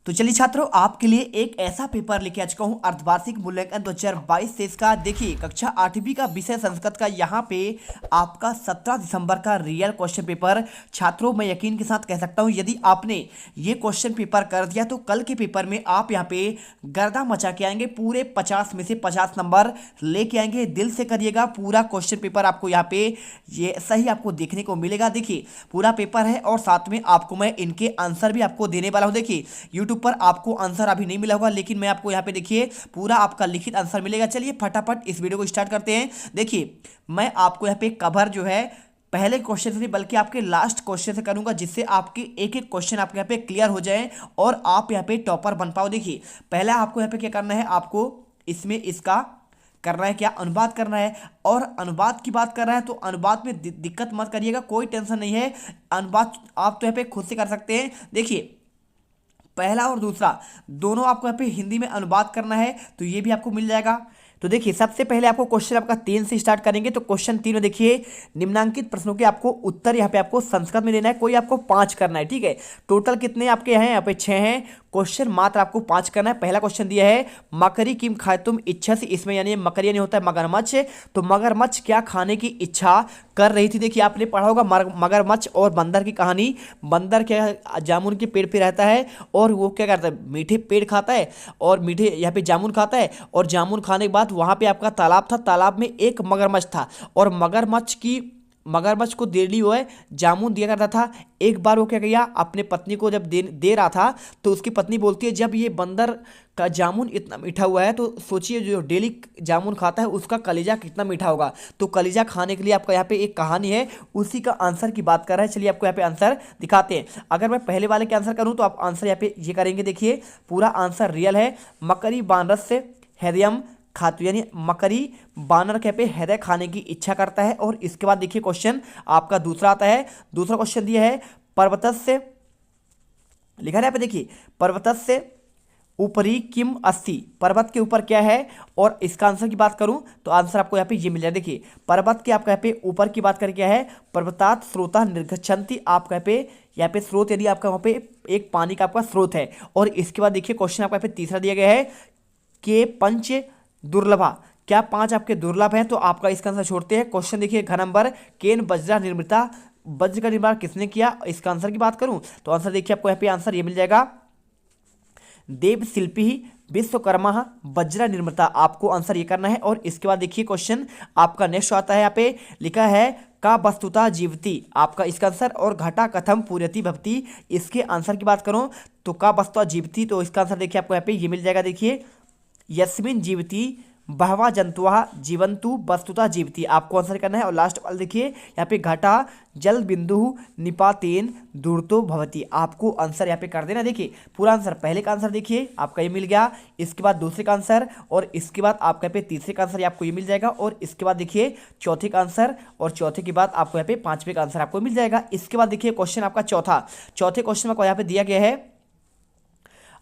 तो चलिए छात्रों, आपके लिए एक ऐसा पेपर लेके आ चुका हूँ अर्धवार्षिक मूल्यांकन 2022 से इसका। देखिए कक्षा 8वीं का विषय संस्कृत का यहाँ पे आपका 17 दिसंबर का रियल क्वेश्चन पेपर। छात्रों मैं यकीन के साथ कह सकता हूँ यदि आपने ये क्वेश्चन पेपर कर दिया तो कल के पेपर में आप यहाँ पे गर्दा मचा के आएंगे। पूरे 50 में से 50 नंबर लेके आएंगे। दिल से करिएगा, पूरा क्वेश्चन पेपर आपको यहाँ पे ये सही आपको देखने को मिलेगा। देखिए पूरा पेपर है और साथ में आपको मैं इनके आंसर भी आपको देने वाला हूँ। देखिए यूट्यूब पर आपको आंसर अभी नहीं मिला होगा, लेकिन मैं आपको यहाँ पे देखिए पूरा आपका लिखित आंसर मिलेगा। चलिए फटाफट इस वीडियो को स्टार्ट करते हैं। देखिए मैं आपको यहाँ पे कवर जो है पहले क्वेश्चन से नहीं बल्कि आपके लास्ट क्वेश्चन से करूंगा, जिससे आपके एक एक क्वेश्चन आपके यहाँ पे क्लियर हो जाए और आप यहाँ पे टॉपर बन पाओ। देखिए पहला आपको यहाँ पे क्या करना है, आपको इसमें इसका करना है क्या, अनुवाद करना है। और अनुवाद की बात कर रहा है तो अनुवाद में दिक्कत मत करिएगा, कोई टेंशन नहीं है। अनुवाद आप तो यहाँ पे खुद से कर सकते हैं। देखिए पहला और दूसरा दोनों आपको यहाँ पे हिंदी में अनुवाद करना है तो ये भी आपको मिल जाएगा। तो देखिए सबसे पहले आपको क्वेश्चन आपका 3 से स्टार्ट करेंगे। तो क्वेश्चन 3 में देखिए निम्नांकित प्रश्नों के आपको उत्तर यहाँ पे आपको संस्कृत में देना है। कोई आपको 5 करना है, ठीक है। टोटल कितने आपके हैं, यहाँ पे 6 हैं। क्वेश्चन मात्र आपको 5 करना है। पहला क्वेश्चन दिया है मकरी किम खाए तुम इच्छा से, इसमें यानी मकरी यानी होता है मगरमच्छ। तो मगरमच्छ क्या खाने की इच्छा कर रही थी। देखिए आपने पढ़ा होगा मगरमच्छ और बंदर की कहानी। बंदर क्या जामुन के पेड़ पे रहता है और वो क्या करता है, मीठे पेड़ खाता है और मीठे यहाँ पे जामुन खाता है। और जामुन खाने के बाद वहाँ पे आपका तालाब था, तालाब में एक मगरमच्छ था और मगरमच्छ को डेली वो है जामुन दिया करता था। एक बार वो क्या किया, अपने पत्नी को जब दे रहा था तो उसकी पत्नी बोलती है जब ये बंदर का जामुन इतना मीठा हुआ है तो सोचिए जो डेली जामुन खाता है उसका कलीजा कितना मीठा होगा। तो कलीजा खाने के लिए आपका यहाँ पे एक कहानी है, उसी का आंसर की बात कर रहा है। चलिए आपको यहाँ पे आंसर दिखाते हैं। अगर मैं पहले वाले के आंसर करूँ तो आप आंसर यहाँ पे ये करेंगे। देखिए पूरा आंसर रियल है। मकरी बानरस से हृदयम खातु, यानी मकरी बानर के पे हृदय खाने की इच्छा करता है। और इसके बाद देखिए क्वेश्चन आपका दूसरा आता है। दूसरा क्वेश्चन दिया है पर्वतस्य, लिखा है यहाँ पे देखिए पर्वतस्य ऊपरी किम अस्ति, पर्वत के ऊपर क्या है। और इसका आंसर की बात करूं तो आंसर आपको यहाँ पे ये मिल जाए। देखिए पर्वत के आपका यहाँ पे ऊपर की बात करके क्या है, पर्वतात स्रोता निर्गच्छन्ति। आपका यहाँ पे स्रोत यानी आपका वहाँ पे एक पानी का आपका स्रोत है। और इसके बाद देखिए क्वेश्चन आपका यहाँ पे तीसरा दिया गया है के पंच दुर्लभा, क्या 5 आपके दुर्लभ हैं। तो आपका इसका आंसर छोड़ते हैं। क्वेश्चन देखिए घ नंबर केन वज्रा निर्मिता, वज्र का निर्माण किसने किया। इसका आंसर की बात करूं तो आंसर देखिए आपको यहाँ पे आंसर ये मिल जाएगा देव शिल्पी विश्वकर्मा वज्रा निर्मिता। आपको आंसर ये करना है। और इसके बाद देखिए क्वेश्चन आपका नेक्स्ट आता है, यहाँ पे लिखा है का वस्तुता जीवती, आपका इसका आंसर। और घटा कथम पूर्यति भवती, इसके आंसर की बात करूं तो का वस्तुता जीवती। तो इसका आंसर देखिए आपको यहाँ पे ये मिल जाएगा। देखिए यस्मिन जीवती बहवा जंतुआ जीवंतु वस्तुता जीवती, आपको आंसर करना है। और लास्ट वाला देखिए यहाँ पे घटा जल बिंदु निपातेन दूरतो भवती, आपको आंसर यहाँ पे कर देना। देखिए पूरा आंसर, पहले का आंसर देखिए आपका ये मिल गया, इसके बाद दूसरे का आंसर और इसके बाद आपका यहाँ पे तीसरे का आंसर आपको ये मिल जाएगा। और इसके बाद देखिए चौथे का आंसर और चौथे के बाद आपको यहाँ पे पांचवें का आंसर आपको मिल जाएगा। इसके बाद देखिए क्वेश्चन आपका चौथे क्वेश्चन में यहाँ पे दिया गया है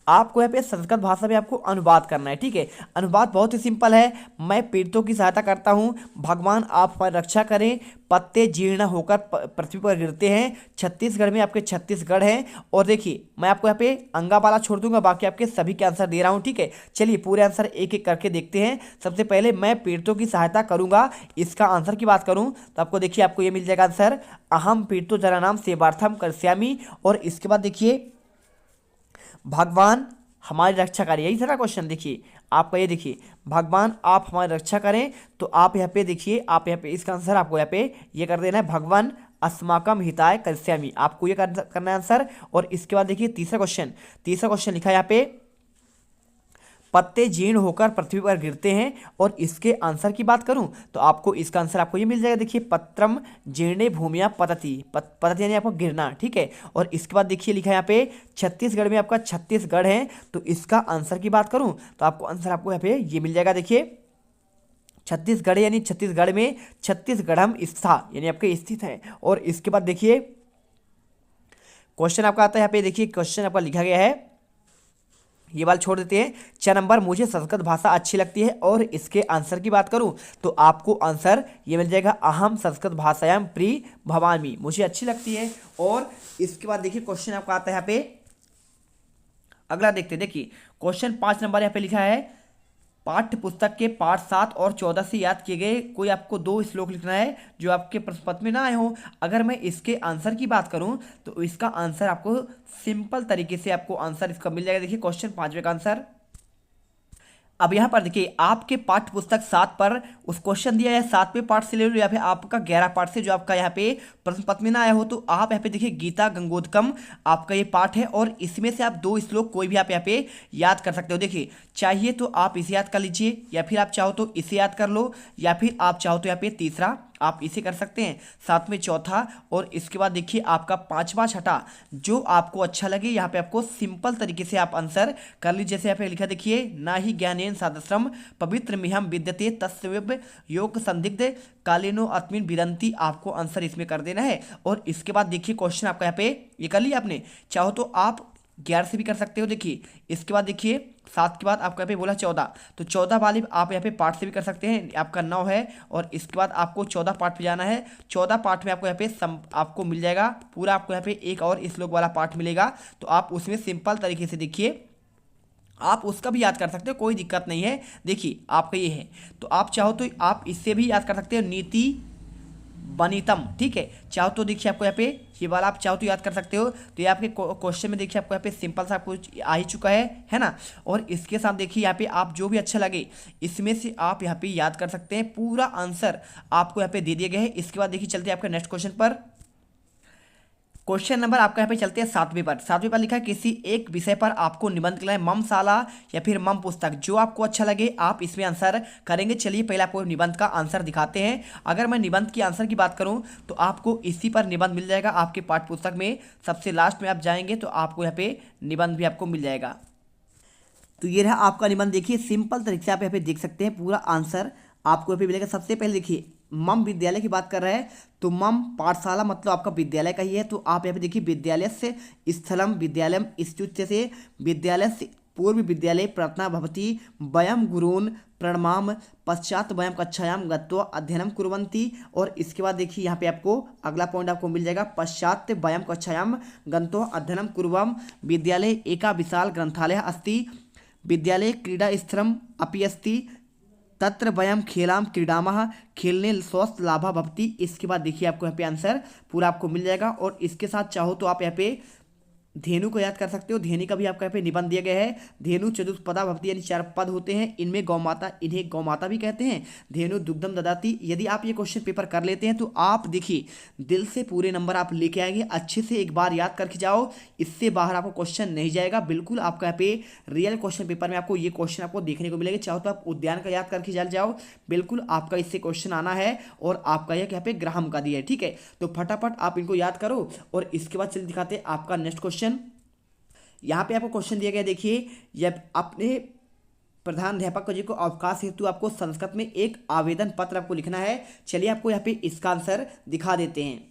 आपको यहाँ पे संस्कृत भाषा में आपको अनुवाद करना है, ठीक है। अनुवाद बहुत ही सिंपल है। मैं पीड़ितों की सहायता करता हूँ, भगवान आप हमारी रक्षा करें, पत्ते जीर्ण होकर पृथ्वी पर गिरते हैं, छत्तीसगढ़ में आपके छत्तीसगढ़ हैं। और देखिए मैं आपको यहाँ पे अंगावाला छोड़ दूंगा, बाकी आपके सभी के आंसर दे रहा हूँ, ठीक है। चलिए पूरे आंसर एक एक करके देखते हैं। सबसे पहले मैं पीड़ितों की सहायता करूंगा, इसका आंसर की बात करूँ तो आपको देखिए आपको ये मिल जाएगा आंसर अहम पीड़ितो जनानाम सेवार्थम कर्ष्यामि। और इसके बाद देखिए भगवान हमारी रक्षा करें, यही सारा क्वेश्चन। देखिए आपका ये देखिए भगवान आप हमारी रक्षा करें, तो आप यहाँ पे देखिए आप यहाँ पे इसका आंसर आपको यहाँ पे ये कर देना है भगवान अस्माकम हिताय करिष्यामि, आपको ये करना है आंसर। और इसके बाद देखिए तीसरा क्वेश्चन लिखा है यहाँ पे पत्ते जीर्ण होकर पृथ्वी पर गिरते हैं। और इसके आंसर की बात करूं तो आपको इसका आंसर आपको ये मिल जाएगा। देखिए पत्रम जीर्णे भूमिया पतति, पतति यानी आपको गिरना, ठीक है। और इसके बाद देखिए लिखा है यहाँ पे छत्तीसगढ़ में आपका छत्तीसगढ़ है, तो इसका आंसर की बात करूं तो आपको आंसर आपको यहाँ पे ये मिल जाएगा। देखिए छत्तीसगढ़ यानी छत्तीसगढ़ में छत्तीसगढ़म स्था यानी आपके स्थित है। और इसके बाद देखिए क्वेश्चन आपका आता है यहाँ पे, देखिए क्वेश्चन आपका लिखा गया है, ये वाला छोड़ देते हैं। 6 नंबर मुझे संस्कृत भाषा अच्छी लगती है। और इसके आंसर की बात करूं तो आपको आंसर ये मिल जाएगा अहम संस्कृत भाषायाम प्रिय भवामी, मुझे अच्छी लगती है। और इसके बाद देखिए क्वेश्चन आपका आता है यहाँ पे अगला देखते हैं, देखिए क्वेश्चन 5 नंबर यहाँ पे लिखा है, पाठ्य पुस्तक के पाठ 7 और 14 से याद किए गए कोई आपको 2 श्लोक लिखना है जो आपके प्रश्न पत्र में ना आए हो। अगर मैं इसके आंसर की बात करूं तो इसका आंसर आपको सिंपल तरीके से आपको आंसर इसका मिल जाएगा। देखिए क्वेश्चन 5वें का आंसर, अब यहाँ पर देखिए आपके पाठ्य पुस्तक 7 पर उस क्वेश्चन दिया है 7वें पाठ से ले लो या फिर आपका 11 पाठ से जो आपका यहाँ पे प्रश्न पत्र में ना आया हो, तो आप यहाँ पे देखिए गीता गंगोदकम आपका ये पाठ है और इसमें से आप 2 श्लोक कोई भी आप यहाँ पे याद कर सकते हो। देखिए चाहिए तो आप इसे याद कर लीजिए या फिर आप चाहो तो इसे याद कर लो या फिर आप चाहो तो यहाँ पे तीसरा आप इसे कर सकते हैं, साथ में चौथा और इसके बाद देखिए आपका 5वां छठा जो आपको अच्छा लगे यहाँ पे आपको सिंपल तरीके से आप आंसर कर लीजिए। जैसे यहाँ पे लिखा देखिए, ना ही ज्ञानेन सादश्रम पवित्र मिहम विद्यते तस्व योग संदिग्ध कालीनो अस्मिन विदंती, आपको आंसर इसमें कर देना है। और इसके बाद देखिए क्वेश्चन आपका यहाँ पे ये कर लिया आपने, चाहो तो आप 11 से भी कर सकते हो। देखिए इसके बाद देखिए 7 के बाद आपको यहाँ पे बोला 14, तो 14 वाले आप यहाँ पे पार्ट से भी कर सकते हैं, आपका 9 है और इसके बाद आपको 14 पार्ट पे जाना है। 14 पार्ट में आपको यहाँ पे आपको मिल जाएगा पूरा, आपको यहाँ पे एक और श्लोक वाला पार्ट मिलेगा, तो आप उसमें सिंपल तरीके से देखिए आप उसका भी याद कर सकते हो, कोई दिक्कत नहीं है। देखिए आपका ये है तो आप चाहो तो आप इससे भी याद कर सकते हो, नीति वनितम, ठीक है। चाहो तो देखिए आपको यहाँ पे ये वाला आप चाहो तो याद कर सकते हो। तो ये आपके क्वेश्चन में देखिए आपको यहाँ पे सिंपल सा आपको आ ही चुका है ना। और इसके साथ देखिए यहाँ पे आप जो भी अच्छा लगे इसमें से आप यहाँ पे याद कर सकते हैं, पूरा आंसर आपको यहाँ पे दे दिए गए हैं। इसके बाद देखिए चलते हैं आपके नेक्स्ट क्वेश्चन पर। क्वेश्चन नंबर आपका यहाँ पे चलते हैं 7वें पर। 7वें पर लिखा है, किसी एक विषय पर आपको निबंध लिखना है, ममशाला या फिर मम पुस्तक, जो आपको अच्छा लगे आप इसमें आंसर करेंगे। चलिए पहले आपको निबंध का आंसर दिखाते हैं। अगर मैं निबंध की आंसर की बात करूं तो आपको इसी पर निबंध मिल जाएगा आपके पाठ्य पुस्तक में, सबसे लास्ट में आप जाएंगे तो आपको यहाँ पे निबंध भी आपको मिल जाएगा। तो ये रहा आपका निबंध, देखिए सिंपल तरीके से आप यहाँ पे देख सकते हैं, पूरा आंसर आपको यहाँ पे मिलेगा। सबसे पहले देखिए मम विद्यालय की बात कर रहा है तो मम पाठशाला मतलब आपका विद्यालय का ही है, तो आप यहाँ पे देखिए विद्यालय से स्थलम विद्यालयम, इत्युच्य से विद्यालय से पूर्व विद्यालय प्रार्थना भवती वयम गुरून् प्रणमाम पश्चात वयम कक्षायाम गत्वा अध्ययनम कुर्वन्ति। और इसके बाद देखिए यहाँ पे आपको अगला पॉइंट आपको मिल जाएगा, पश्चात वयम कक्षायाम गत्वा अध्ययनम कुर्वम विद्यालय एका विशाल ग्रंथालय अस्ति विद्यालय क्रीडा स्थलम अपि अस्ति तत्र वयम खेलाम क्रीडामः खेलने स्वस्थ लाभा भवति। इसके बाद देखिए आपको यहाँ पे आंसर पूरा आपको मिल जाएगा। और इसके साथ चाहो तो आप यहाँ पे धेनु को याद कर सकते हो, धेनु का भी आपका यहाँ पे निबंध दिया गया है। धेनु चतुष्पदा भवति यानी 4 पद होते हैं, इनमें गौमाता, इन्हें गौमाता भी कहते हैं। धेनु दुग्धम ददाती। यदि आप ये क्वेश्चन पेपर कर लेते हैं तो आप देखिए दिल से पूरे नंबर आप लेके आएंगे। अच्छे से एक बार याद करके जाओ, इससे बाहर आपको क्वेश्चन नहीं जाएगा बिल्कुल। आपका यहाँ पे रियल क्वेश्चन पेपर में आपको ये क्वेश्चन आपको देखने को मिलेगा। चाहो तो आप उद्यान का याद करके चल जाओ, बिल्कुल आपका इससे क्वेश्चन आना है। और आपका यह यहाँ पे ग्राहम का दिया है, ठीक है। तो फटाफट आप इनको याद करो और इसके बाद चलिए दिखाते हैं आपका नेक्स्ट क्वेश्चन। यहाँ पे आपको क्वेश्चन दिया गया, देखिए जब अपने प्रधान अध्यापक जी को अवकाश हेतु आपको संस्कृत में एक आवेदन पत्र आपको लिखना है। चलिए आपको यहाँ पे इसका आंसर दिखा देते हैं।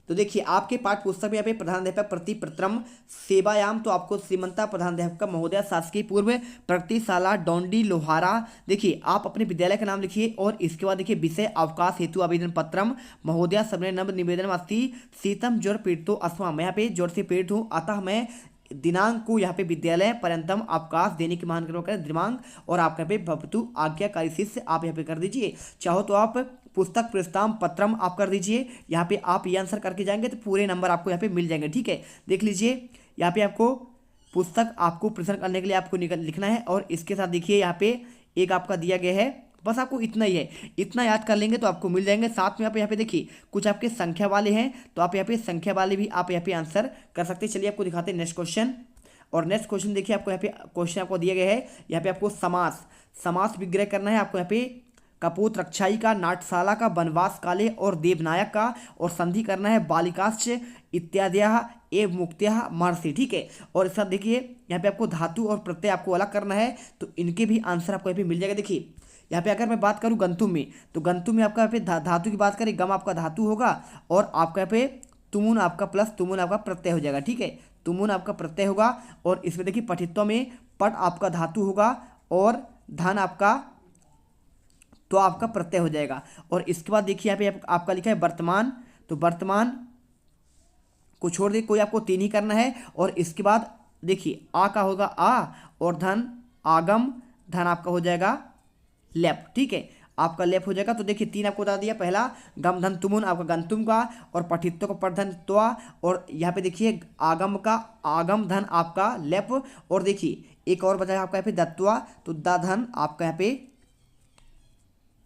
तो देखिए आपके पाठ पुस्तक में यहाँ पे प्रधानाध्यापक प्रति प्रत्रम सेवायाम, तो आपको श्रीमंता प्रधानाध्यापक महोदया शासकीय पूर्व प्रगतिशाला डोंडी लोहारा, देखिए आप अपने विद्यालय का नाम लिखिए। और इसके बाद देखिए विषय अवकाश हेतु आवेदन पत्रम महोदया सबने नव निवेदन अस्ति शीतम ज्वर पीड़ितो अस्मा, मैं यहाँ पे ज्वर से पीड़ित हूँ अतः मैं दिनांक को यहाँ पे विद्यालय पर्यंतम अवकाश देने की मांग करें दिनांक। और आप यहाँ पे भवतु आज्ञाकारी शिष्य आप यहाँ पे कर दीजिए। चाहो तो आप पुस्तक प्रस्ताव पत्रम आप कर दीजिए। यहाँ पे आप ये आंसर करके जाएंगे तो पूरे नंबर आपको यहाँ पे मिल जाएंगे, ठीक है। देख लीजिए यहाँ पे आपको पुस्तक आपको प्रेजेंट करने के लिए आपको लिखना है। और इसके साथ देखिए यहाँ पे एक आपका दिया गया है, बस आपको इतना ही है, इतना याद कर लेंगे तो आपको मिल जाएंगे। साथ में आप यहाँ पे देखिए कुछ आपके संख्या वाले हैं, तो आप यहाँ पे संख्या वाले भी आप यहाँ पे आंसर कर सकते हैं। चलिए आपको दिखाते हैं नेक्स्ट क्वेश्चन। और नेक्स्ट क्वेश्चन देखिए आपको यहाँ पे क्वेश्चन आपको दिया गया है, यहाँ पे आपको समास विग्रह करना है। आपको यहाँ पे कपूत रक्षाई का, नाट्यशाला का, वनवास काले और देवनायक का, और संधि करना है बालिकाश्च इत्याद्या एव मुक्त्या महर्षि, ठीक है। और इसका देखिए यहाँ पे आपको धातु और प्रत्यय आपको अलग करना है, तो इनके भी आंसर आपको यहाँ पे मिल जाएगा। देखिए यहाँ पे अगर मैं बात करूँ गंतुम में, तो गंतुम में आपका यहाँ पे धातु की बात करें, गम आपका धातु होगा और आपका यहाँ पे तुमुन आपका प्लस तुमुन आपका प्रत्यय हो जाएगा, ठीक है। तुमुन आपका प्रत्यय होगा। और इसमें देखिए पठित्व में पट आपका धातु होगा और धन आपका तो आपका प्रत्यय हो जाएगा। और इसके बाद देखिए यहाँ पे आपका लिखा है वर्तमान, तो वर्तमान को छोड़ दे, कोई आपको 3 ही करना है। और इसके बाद देखिए आ का होगा आ, और धन आगम, धन आपका हो जाएगा लेप, ठीक है, आपका लेप हो जाएगा। तो देखिए 3 आपको बता दिया, पहला गम धन तुमुन आपका गंतुम का, और पठित्व का परधन त्वा, और यहाँ पे देखिए आगम का आगम धन आपका लेप, और देखिए एक और बचा है आपका यहाँ पे दत्वा, तो दा धन आपका यहाँ पे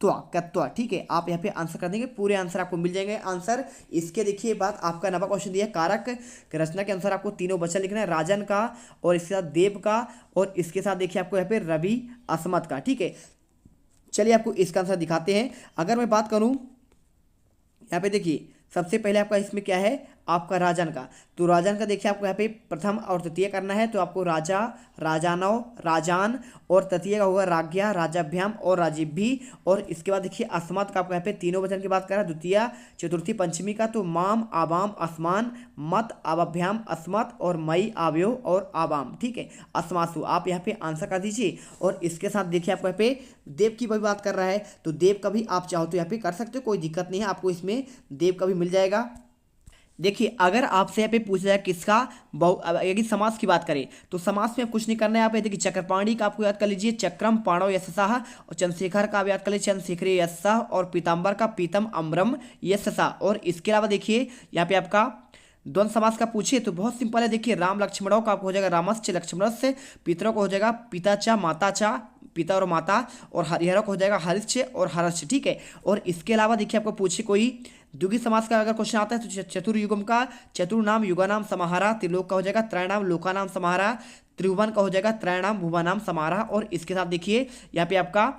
त्वा कत्वा, ठीक है। आप यहाँ पे आंसर कर देंगे, पूरे आंसर आपको मिल जाएंगे आंसर। इसके देखिए बात आपका नवा क्वेश्चन दिया है, कारक रचना के अनुसार आपको तीनों वचन लिखना है, राजन का, और इसके साथ देव का, और इसके साथ देखिए आपको यहाँ पे रवि असमत का, ठीक है। चलिए आपको इसका आंसर दिखाते हैं। अगर मैं बात करूं यहाँ पे देखिए सबसे पहले आपका इसमें क्या है, आपका राजन का, तो राजन का देखिए आपको यहाँ पे प्रथम और तृतीय करना है, तो आपको राजा, राजानव, राजान, और तृतीय का होगा राज्ञा, राजाभ्याम और राजीभी, और इसके बाद देखिए अस्मत का आपको यहाँ पे तीनों वचन की बात कर रहा है, द्वितीय चतुर्थी पंचमी का, तो माम आवाम असमान, मत आवाभ्याम अस्मत, और मई आव्यो और आवाम, ठीक है, अस्मासु। आप यहाँ पे आंसर कर दीजिए। और इसके साथ देखिए आपको यहाँ पे देव की भी बात कर रहा है, तो देव का भी आप चाहो तो यहाँ पे कर सकते हो, कोई दिक्कत नहीं है, आपको इसमें देव का भी मिल जाएगा। देखिए अगर आपसे यहाँ पे पूछा जाए किसका यदि समास की बात करें, तो समास में कुछ नहीं करना है। आप देखिए चक्रपाणी का आपको याद कर लीजिए, चक्रम पाणव यशसाह, और चंद्रशेखर का आप याद कर लीजिए, चंद्रशेखरी यशसाह, और पीताम्बर का पीतम अम्रम यशसा। और इसके अलावा देखिए यहाँ पे आपका द्वंद्व समास का पूछिए तो बहुत सिंपल है। देखिए राम लक्ष्मणों का आपको हो जाएगा रामस्य लक्ष्मणस्य, पितरों को हो जाएगा पिताचा माताचा, पिता और माता, और हरिहरों को हो जाएगा हरिश्च और हर्ष, ठीक है। और इसके अलावा देखिए आपको पूछिए कोई द्विगु समास का अगर क्वेश्चन आता है तो चतुर्युगम का चतुर्नाम युगानाम समाहारा, त्रिलोक का हो जाएगा त्रैणाम लोकानाम समाहारा, त्रिभुवन का हो जाएगा त्रैणाम भुवनाम समाहारा। और इसके साथ देखिए यहाँ पे आपका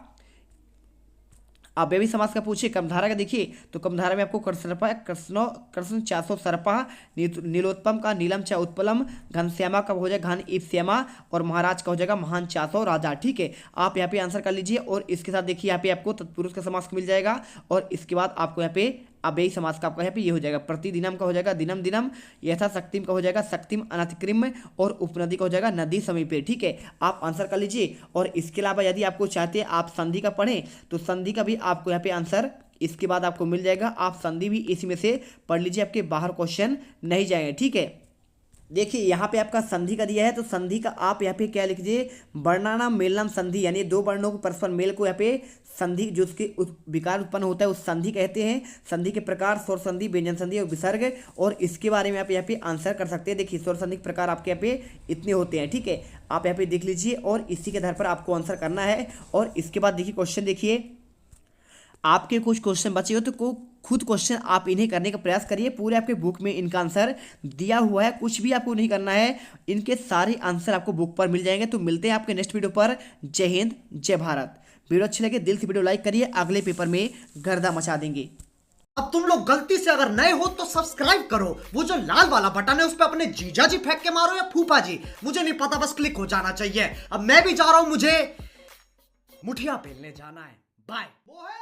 अव्ययी समास का पूछिए कमधारा का, देखिए तो कमधारा में आपको कृष्णपा कृष्ण चासो सर्पा, नीलोत्पम का नीलम चा उत्पलम, घनश्यामा का हो जाएगा घन इव श्यामा, और महाराज का हो जाएगा महान चासो राजा, ठीक है। आप यहाँ पे आंसर कर लीजिए। और इसके साथ देखिए यहाँ पे आपको तत्पुरुष का समास मिल जाएगा, और इसके बाद आपको यहाँ पे अव्ययी समास का आपका यहाँ पे ये हो जाएगा, प्रतिदिनम का हो जाएगा दिनम दिनम, यथा शक्तिम का हो जाएगा शक्तिम अनतिक्रिम, और उपनदी का हो जाएगा नदी समीपे, ठीक है। आप आंसर कर लीजिए। और इसके अलावा यदि आपको चाहते हैं आप संधि का पढ़ें तो संधि का भी आपको यहाँ पे आंसर इसके बाद आपको मिल जाएगा। आप संधि भी इसी में से पढ़ लीजिए, आपके बाहर क्वेश्चन नहीं जाएंगे, ठीक है। देखिए यहाँ पे आपका संधि का दिया है, तो संधि का आप यहाँ पे क्या लिख दीजिए, वर्णानाम मेलनाम संधि, यानी दो वर्णों को परस्पर मेल को यहाँ पे संधि जो उसके विकार उत्पन्न होता है उस संधि कहते हैं। संधि के प्रकार स्वर संधि, व्यंजन संधि और विसर्ग, और इसके बारे में आप यहाँ पे आंसर कर सकते हैं। देखिए स्वर संधि के प्रकार आपके यहाँ पे इतने होते हैं, ठीक है, आप यहाँ पे देख लीजिए, और इसी के आधार पर आपको आंसर करना है। और इसके बाद देखिए क्वेश्चन देखिए, आपके कुछ क्वेश्चन बचे हो तो खुद क्वेश्चन आप इन्हें करने का प्रयास करिए, पूरे आपके बुक में इनका आंसर दिया हुआ है, कुछ भी आपको नहीं करना है, इनके सारे आंसर आपको बुक पर मिल जाएंगे। तो मिलते हैं आपके नेक्स्ट वीडियो पर। जय हिंद जय भारत। वीडियो अच्छी लगे दिल से वीडियो लाइक करिए, अगले पेपर में गर्दा मचा देंगे। अब तुम लोग गलती से अगर नए हो तो सब्सक्राइब करो, वो जो लाल वाला बटन है उस पर अपने जीजा जी फेंक के मारो या फूफा जी, मुझे नहीं पता, बस क्लिक हो जाना चाहिए। अब मैं भी जा रहा हूं, मुझे मुठिया पेलने जाना है। बाय। वो है